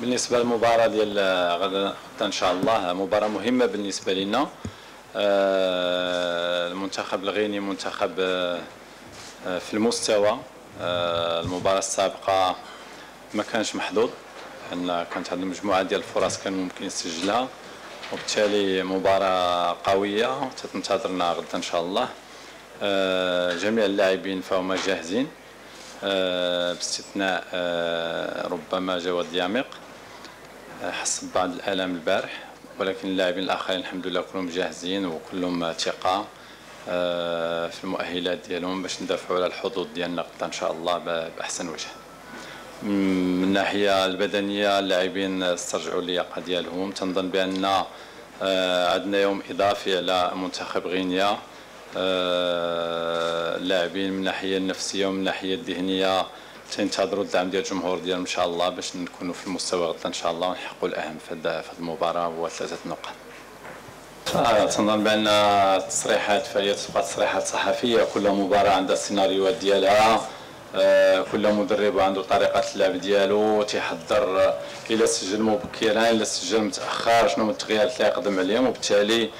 بالنسبه للمباراه ديال غدا ان شاء الله مباراه مهمه بالنسبه لنا. المنتخب الغيني منتخب في المستوى. المباراه السابقه ما كانش محظوظ ان كانت عنده مجموعه ديال الفرص كان ممكن يسجلها، وبالتالي مباراه قويه تنتظرنا غدا ان شاء الله. جميع اللاعبين فهم جاهزين باستثناء ربما جواد دياميق حس ببعض الالام البارح، ولكن اللاعبين الاخرين الحمد لله كلهم جاهزين وكلهم ثقه في المؤهلات ديالهم باش ندافعوا على الحظوظ ديالنا غدا ان شاء الله باحسن وجه. من الناحيه البدنيه اللاعبين استرجعوا اللياقه ديالهم. تنظن بان عندنا يوم اضافي على منتخب غينيا. اللاعبين من الناحيه النفسيه ومن الناحيه الذهنيه تنتظروا الدعم ديال الجمهور ديالهم ان شاء الله باش نكونوا في المستوى غدا ان شاء الله ونحققوا الاهم في المباراه هو 3 نقاط. تنظن بان التصريحات فهي تبقى تصريحات صحفيه، كل مباراه عندها السيناريوهات ديالها، كل مدرب عنده طريقه اللعب ديالو تيحضر الى سجل مبكرا الى سجل متاخر شنو هما التغييرات اللي يقدم عليهم، وبالتالي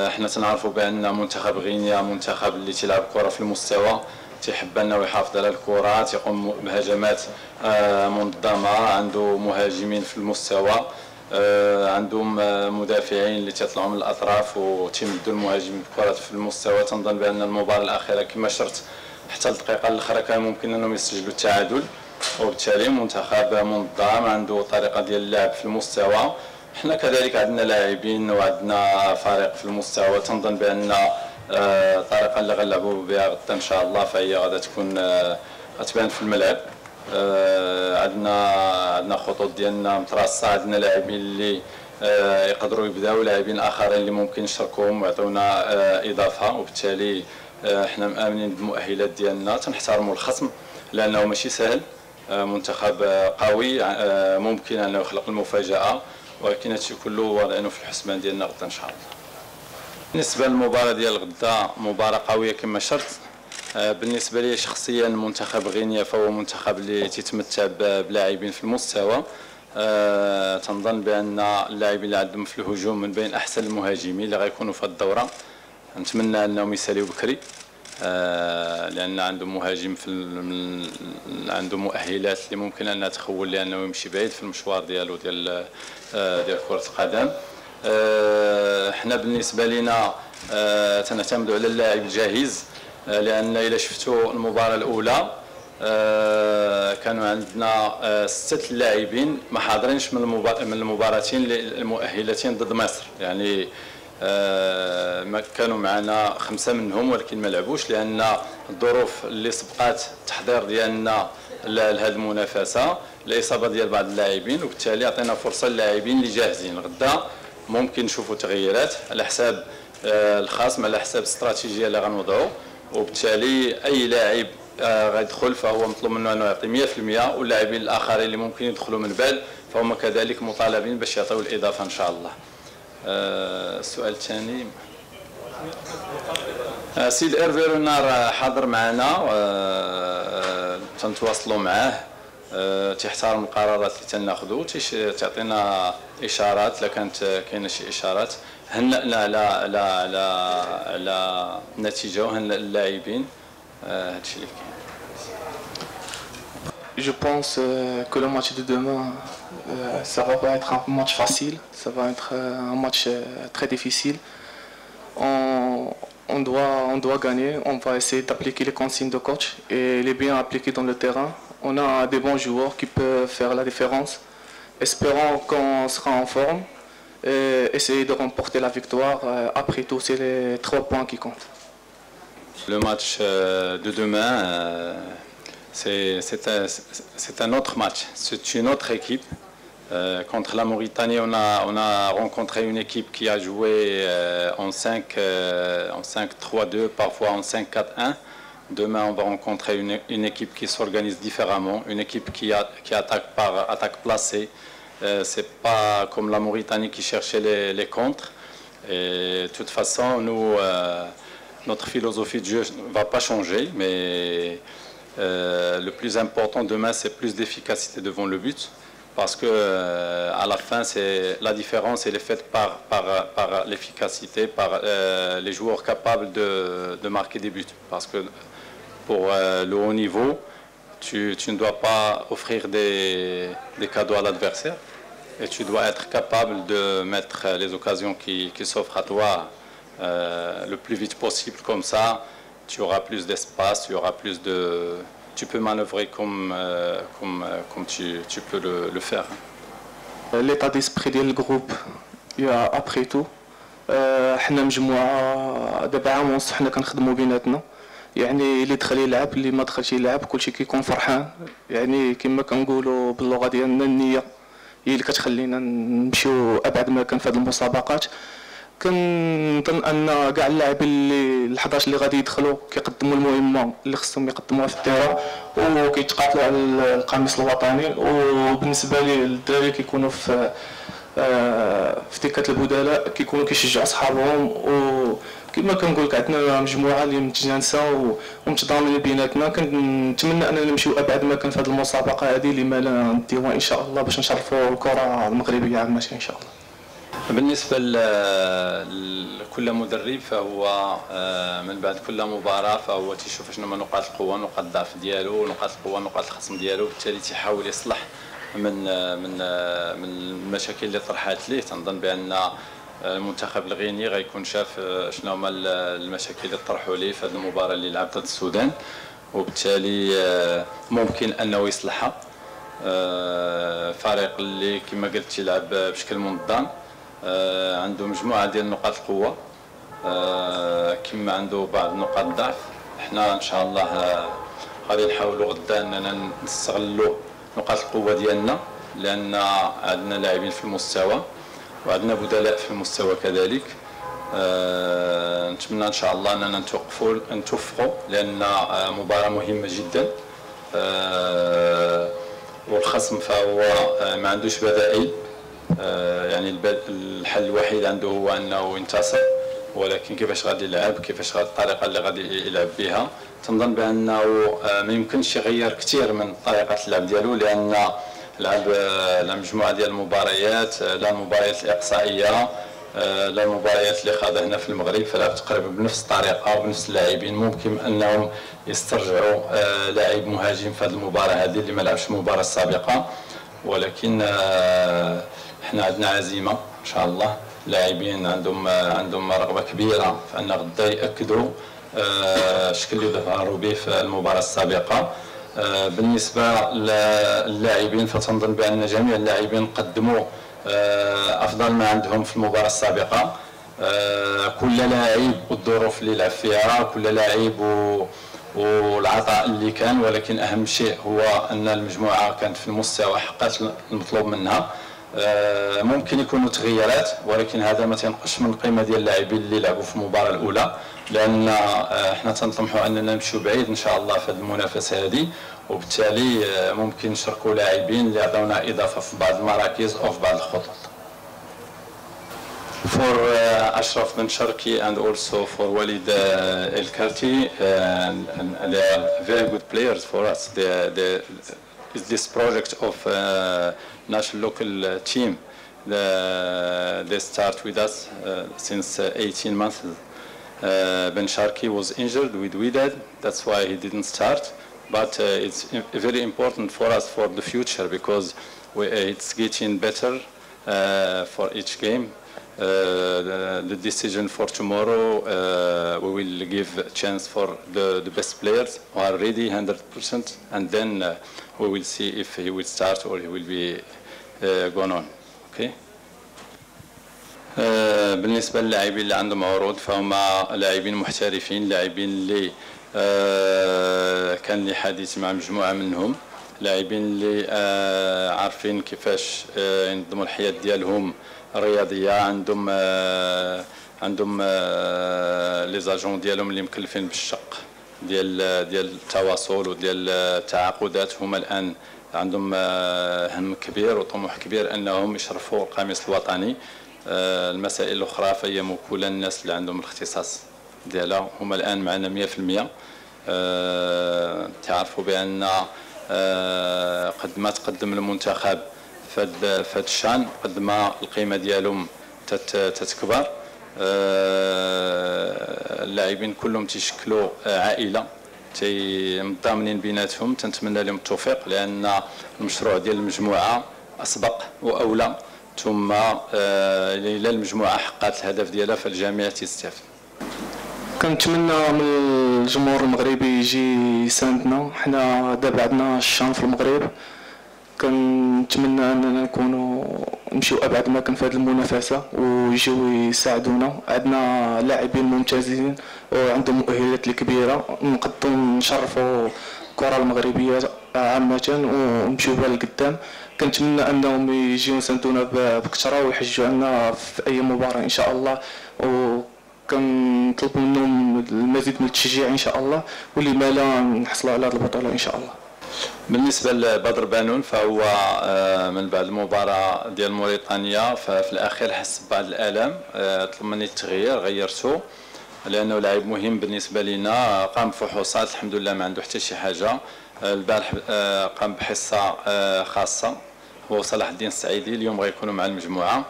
احنا تنعرفوا بان منتخب غينيا منتخب اللي تيلعب كره في المستوى، تيحب انه يحافظ على الكره، تيقوم بهجمات منظمه، عنده مهاجمين في المستوى، عندهم مدافعين اللي تيطلعوا من الاطراف وتيمدوا المهاجمين بكرات في المستوى. تنظن بان المباراه الاخيره كما شرت حتى الدقيقه الاخيره كان ممكن انهم يسجلوا التعادل، وبالتالي منتخب منظم عنده طريقه ديال اللعب في المستوى. حنا كذلك عندنا لاعبين وعندنا فريق في المستوى. تنظن بان الطريقه اللي غنلعبوا بها غدا ان شاء الله فهي غادا تكون غتبان في الملعب. عندنا خطوط ديالنا متراصه، عندنا لاعبين اللي يقدروا يبداو، لاعبين اخرين اللي ممكن نشاركوهم ويعطيونا اضافه، وبالتالي احنا مآمنين بالمؤهلات ديالنا. تنحترموا الخصم لانه ماشي سهل، منتخب قوي ممكن انه يخلق المفاجاه، ولكن هادشي كله واضعينه في الحسبان ديالنا غدا ان شاء الله. بالنسبه للمباراه ديال غدا مباراه قويه كما شرط. بالنسبه لي شخصيا منتخب غينيا فهو منتخب اللي تيتمتع بلاعبين في المستوى. تنظن بان اللاعبين اللي عندهم في الهجوم من بين احسن المهاجمين اللي غيكونوا في الدوره. نتمنى انهم يساليو بكري لان عندهم مهاجم عنده مؤهلات اللي ممكن انها تخول لانه يمشي بعيد في المشوار ديالو ديال كره القدم. حنا بالنسبه لنا تنعتمدوا على اللاعب الجاهز، لان الى شفتوا المباراه الاولى كانوا عندنا 6 لاعبين ما حاضرينش من المباراتين المؤهلتين ضد مصر، يعني ما كانوا معنا 5 منهم ولكن ما لعبوش لان الظروف اللي سبقات التحضير ديالنا لهذه المنافسه الاصابه ديال بعض اللاعبين، وبالتالي عطينا فرصه للاعبين اللي جاهزين. غدا ممكن نشوفوا تغييرات على حساب الخصم، على حساب الاستراتيجيه اللي غنوضعوا، وبالتالي اي لاعب غيدخل فهو مطلوب منه انه يعطي 100%، واللاعبين الاخرين اللي ممكن يدخلوا من بعد فهم كذلك مطالبين باش يعطيو الاضافه ان شاء الله. السؤال الثاني سيد إيرفي رونار حاضر معنا، تنتواصلوا معاه، تيحترم القرارات اللي تناخذوا، تعطينا اشارات الا كانت كاينه شي اشارات. هنأنا على النتيجه وهنأ اللاعبين. هادشي اللي كاين. Je pense que le match de demain, ça va pas être un match facile, ça va être un match très difficile. On doit gagner, on va essayer d'appliquer les consignes de coach et les bien appliquer dans le terrain. On a des bons joueurs qui peuvent faire la différence. Espérons qu'on sera en forme et essayer de remporter la victoire. Après tout, c'est les 3 points qui comptent. Le match de demain, c'est un autre match, c'est une autre équipe. Contre la Mauritanie, on a rencontré une équipe qui a joué en 5-3-2, parfois en 5-4-1. Demain, on va rencontrer une équipe qui s'organise différemment, une équipe qui attaque par attaque placée. C'est pas comme la Mauritanie qui cherchait les contres. Et de toute façon, nous, notre philosophie de jeu ne va pas changer, mais le plus important demain, c'est plus d'efficacité devant le but. parce que à la fin, c'est la différence, elle est faite par l'efficacité, par les joueurs capables de marquer des buts. Parce que pour le haut niveau, tu ne dois pas offrir des cadeaux à l'adversaire, et tu dois être capable de mettre les occasions qui s'offrent à toi le plus vite possible. Comme ça, tu auras plus d'espace, tu auras plus de... Tu peux manœuvrer comme tu peux le faire. L'état d'esprit ديال الجروب يا ابري تو حنا مجموعه دابا عام ونص حنا كنخدموا بيناتنا يعني اللي دخل يلعب اللي ما دخلش يلعب كلشي كيكون فرحان يعني كما كنقولوا باللغه ديالنا النيه هي اللي كتخلينا نمشيو ابعد ما كان في هذه المسابقات. كنظن ان كاع اللاعبين اللي ال11 اللي غادي يدخلوا كيقدموا المهمه اللي خصهم يقدموها في التيران وكيتقاتلوا على القميص الوطني. وبالنسبه لي الدراري كيكونوا في دكه البدلاء كيكونوا كيشجعوا صحابهم، وكما كنقول لك عندنا مجموعه اللي متجانسه ومتضامنين بيناتنا. كنتمنى اننا نمشيو ابعد ما كان في هذه المسابقه هذه اللي ما لا نديوها ان شاء الله باش نشرفوا الكره المغربيه عامه ان شاء الله. بالنسبة لكل مدرب فهو من بعد كل مباراة فهو تيشوف شنو هما نقاط القوة نقاط الضعف ديالو، نقاط القوة نقاط الخصم ديالو، بالتالي تيحاول يصلح من المشاكل اللي طرحات ليه. تنظن بأن المنتخب الغيني غيكون شاف شنو هما المشاكل اللي طرحوا ليه في هذه المباراة اللي لعب ضد السودان، وبالتالي ممكن أنه يصلحها. فريق اللي كما قلت يلعب بشكل منظم عنده مجموعة ديال نقاط القوة كما عنده بعض نقاط الضعف. احنا ان شاء الله غادي نحاولوا غدا اننا نستغلوا نقاط القوة ديالنا، لان عندنا لاعبين في المستوى وعندنا بدلاء في المستوى كذلك. نتمنى ان شاء الله اننا نتوفقوا لان مباراة مهمة جدا، والخصم فهو ما عندوش بدائل. يعني الحل الوحيد عنده هو انه ينتصر، ولكن كيفاش غادي يلعب، كيفاش الطريقه اللي غادي يلعب بها، تنظن بانه ما يمكنش يغير كثير من طريقه اللعب ديالو، لان لعب مجموعه ديال المباريات، لا المباريات الاقصائيه لا المباريات اللي خاضها هنا في المغرب، فلعب تقريبا بنفس الطريقه وبنفس اللاعبين. ممكن انهم يسترجعوا لاعب مهاجم في هذه المباراه هذه اللي ما لعبش المباراه السابقه، ولكن احنا عندنا عزيمه ان شاء الله. لاعبين عندهم رغبه كبيره في ان غدا ياكدوا الشكل اللي ظهروا به في المباراه السابقه. بالنسبه للاعبين فتنظن بان جميع اللاعبين قدموا افضل ما عندهم في المباراه السابقه. كل لاعب والظروف اللي لعب فيها، كل لاعب والعطاء اللي كان، ولكن اهم شيء هو ان المجموعه كانت في المستوى حققت المطلوب منها. ممكن يكونوا تغييرات، ولكن هذا ما تنقصش من القيمه ديال اللاعبين اللي لعبوا في المباراه الاولى، لان احنا تنطمحوا اننا نمشيو بعيد ان شاء الله في هذه المنافسه هذه، وبالتالي ممكن نشاركوا لاعبين اللي يعطيونا اضافه في بعض المراكز او في بعض الخطوط. For Ashraf Ben Sharki and also for Walid El Karti, and they are very good players for us. This project of national local team, they start with us since 18 months. Ben Sharki was injured with Wydad, that's why he didn't start. But it's very important for us for the future, because it's getting better for each game. The decision for tomorrow, we will give a chance for the best players who are ready 100%, and then we will see if he will start or he will be gone on. Okay. بالنسبة للاعبين اللي عندهم عروض فهم لاعبين محترفين، لاعبين اللي كان لي حديث مع مجموعة منهم، لاعبين اللي عارفين كيفاش ينظموا الحياة ديالهم الرياضيه، عندهم لي زاجون ديالهم اللي مكلفين بالشق ديال التواصل وديال التعاقدات. هما الان عندهم هم كبير وطموح كبير انهم يشرفوا القميص الوطني. المسائل الاخرى فهي موكوله الناس اللي عندهم الاختصاص ديالها، هما الان معنا 100%. تعرفوا بان قد ما تقدم المنتخب في في هذا الشان قد ما القيمه ديالهم تتكبر. اللاعبين كلهم تيشكلوا عائله متضامنين بيناتهم. تنتمنى لهم التوفيق لان المشروع ديال المجموعه اسبق واولى، ثم الى المجموعه حققت الهدف ديالها فالجميع تستافد. كنتمنى من الجمهور المغربي يجي يساندنا. حنا دابا عندنا الشان في المغرب، كنتمنى اننا نمشيو ابعد ما كان في هذه المنافسه ويجيو يساعدونا. عندنا لاعبين ممتازين وعندهم مؤهلات كبيره، نقدروا نشرفوا الكره المغربيه عامه ونمشيو بها لقدام. كنتمنى انهم يجيو يساندونا بكثره ويحجوا عنا في اي مباراه ان شاء الله، كنطلب منهم المزيد من التشجيع ان شاء الله، واللي ما لا نحصلوا على هذه البطوله ان شاء الله. بالنسبه لبدر بانون فهو من بعد المباراه ديال موريتانيا ففي الاخير حس ببعض الالام، طلب مني التغيير غيرته لانه لاعب مهم بالنسبه لنا. قام بفحوصات الحمد لله ما عنده حتى شي حاجه. البارح قام بحصه خاصه هو صلاح الدين السعيدي، اليوم غيكونوا مع المجموعه.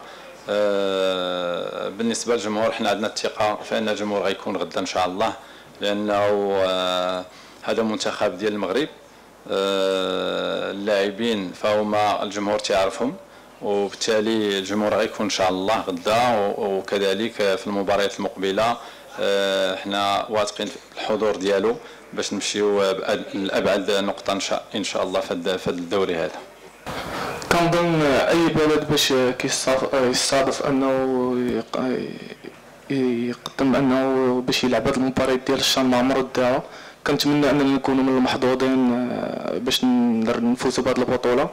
بالنسبه للجمهور حنا عندنا الثقه فان الجمهور غيكون غدا ان شاء الله، لانه هذا منتخب ديال المغرب. اللاعبين فهما الجمهور تعرفهم، وبالتالي الجمهور غيكون ان شاء الله غدا وكذلك في المباريات المقبله. حنا واثقين في الحضور ديالو باش نمشيو لابعد نقطه ان شاء الله في الدوري هذا. كنظن اي بلد باش يستضيف انه يقدم انه باش يلعب هذه المباريات ديال الشان مع مرودها. كنتمنى اننا نكونوا من المحظوظين باش نفوزوا بهذه البطوله.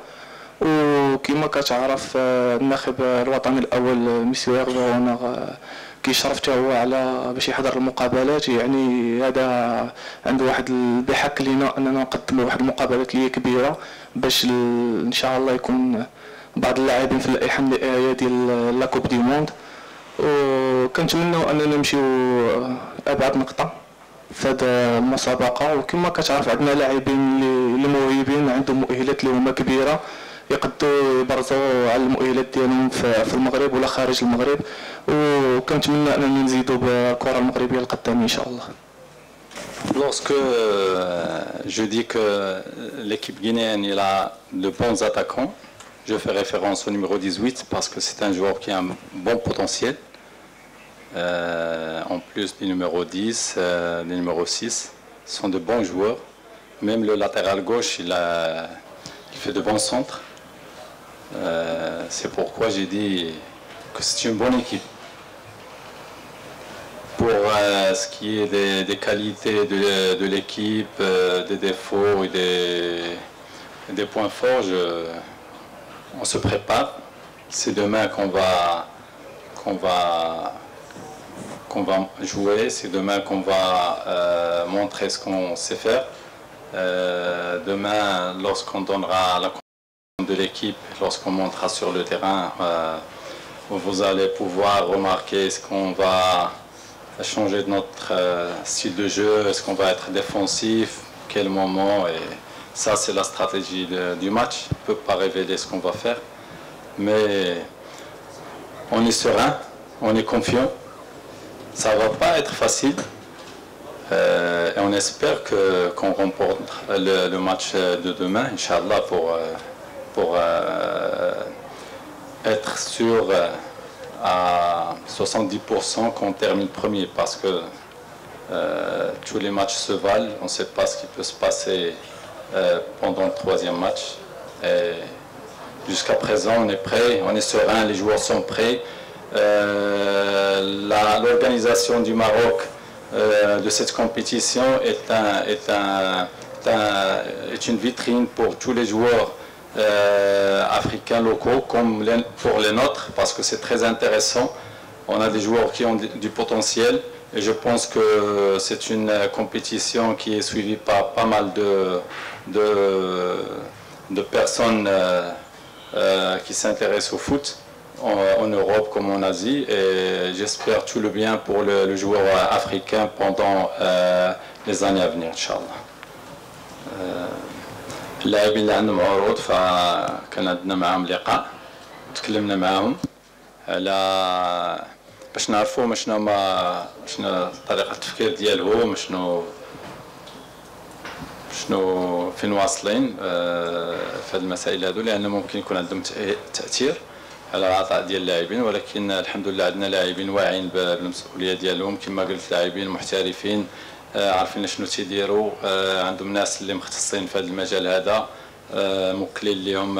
وكما كتعرف الناخب الوطني الاول مسيو هيرفي كيشرف حتى هو على باش يحضر المقابلات. يعني هذا عنده واحد بحق لينا اننا نقدموا واحد المقابلات اللي هي كبيره باش ان شاء الله يكون بعض اللاعبين في اللائحه النهائيه ديال لا كوب دي موند. وكنتمنوا اننا نمشيو ابعد نقطه في هذه المسابقه. وكما كتعرف عندنا لاعبين اللي موهوبين عندهم مؤهلات اللي هما كبيره، يقدروا يبرزوا على المؤهلات ديالهم في المغرب ولا خارج المغرب. وكنتمنى اننا نزيدوا بالكره المغربيه لقدام ان شاء الله. Lorsque je dis que l'équipe guinéenne il a de bons attaquants, je fais référence au numéro 18 parce que c'est un joueur qui a un bon potentiel. En plus du numéro 10, du numéro 6, ce sont de bons joueurs. Même le latéral gauche, il fait de bons centres. C'est pourquoi j'ai dit que c'est une bonne équipe. Pour ce qui est des qualités de l'équipe, des défauts et des points forts, on se prépare. C'est demain qu'on va jouer, c'est demain qu'on va montrer ce qu'on sait faire. Demain, lorsqu'on donnera la confiance de l'équipe, lorsqu'on montera sur le terrain, vous allez pouvoir remarquer ce qu'on va changer de notre style de jeu, est-ce qu'on va être défensif, quel moment, et ça c'est la stratégie du match. On ne peut pas révéler ce qu'on va faire, mais on est serein, on est confiant. Ça ne va pas être facile et on espère qu'on remporte le match de demain, Inch'Allah, pour être sûr à 70% qu'on termine premier, parce que tous les matchs se valent, on ne sait pas ce qui peut se passer pendant le troisième match. Jusqu'à présent, on est prêt, on est serein, les joueurs sont prêts. L'organisation du Maroc de cette compétition est une vitrine pour tous les joueurs africains locaux comme pour les nôtres, parce que c'est très intéressant. On a des joueurs qui ont du potentiel et je pense que c'est une compétition qui est suivie par pas mal de personnes qui s'intéressent au foot en Europe comme en Asie, et j'espère tout le bien pour le joueur africain pendant les années à venir, Inch'Allah. اللاعبين اللي عندهم عروض فكان عندنا معاهم لقاء، تكلمنا معاهم على باش نعرفوا شنو طريقه التفكير ديالهم، شنو فين واصلين في هذه المسائل هذو، لان ممكن يكون عندهم تاثير على العطاء ديال اللاعبين. ولكن الحمد لله عندنا لاعبين واعيين بالمسؤوليه ديالهم، كما قلت لاعبين محترفين عارفين شنو تيديروا، عندهم ناس اللي مختصين في هذا المجال هذا، موكلين لهم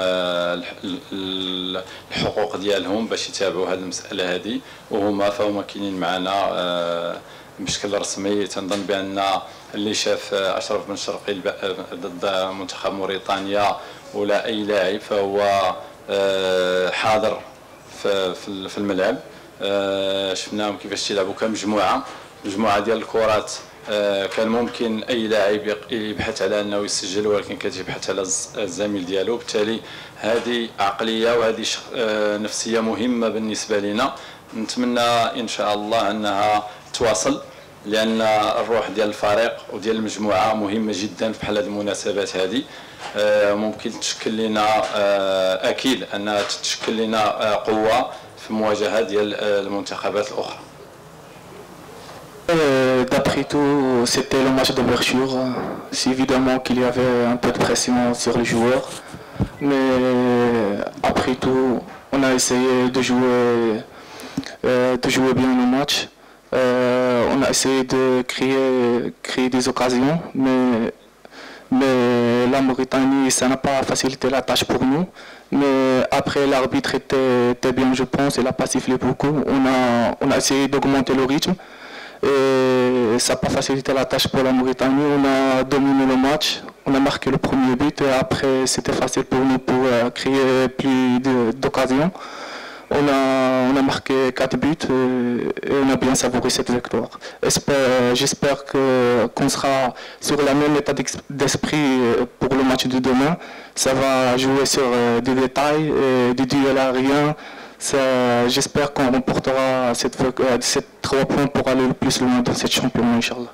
الحقوق ديالهم باش يتابعوا هذه المساله هذه، فهما كاينين معنا بشكل رسمي. تنظن بان اللي شاف اشرف بن شرقي ضد منتخب موريتانيا ولا اي لاعب فهو حاضر في الملعب، شفناهم كيفاش تيلعبوا كمجموعه ديال الكرات. كان ممكن اي لاعب يبحث على انه يسجل، ولكن كتبحث على الزميل ديالو. وبالتالي هذه عقليه وهذه نفسيه مهمه بالنسبه لنا، نتمنى ان شاء الله انها تواصل، لان الروح ديال الفريق وديال المجموعه مهمه جدا في بحال هذه المناسبات هذه. ممكن تشكل لنا اكيد انها تشكل لنا قوه في مواجهه ديال المنتخبات الاخرى. D'après tout, c'était le match d'ouverture. C'est évidemment qu'il y avait un peu de pression sur les joueurs, mais après tout, on a essayé de jouer bien le match. On a essayé de créer des occasions, mais la Mauritanie, ça n'a pas facilité la tâche pour nous. Mais après, l'arbitre était bien, je pense, il n'a pas sifflé beaucoup. On a essayé d'augmenter le rythme. Et ça n'a pas facilité la tâche pour la Mauritanie. On a dominé le match, on a marqué le premier but et après c'était facile pour nous pour créer plus d'occasions. On a marqué 4 buts et on a bien savouré cette victoire. J'espère qu'on sera sur la même état d'esprit pour le match de demain. Ça va jouer sur des détails, des duels aériens. J'espère qu'on remportera ces 3 points pour aller le plus loin dans cette championnat, Inch'Allah.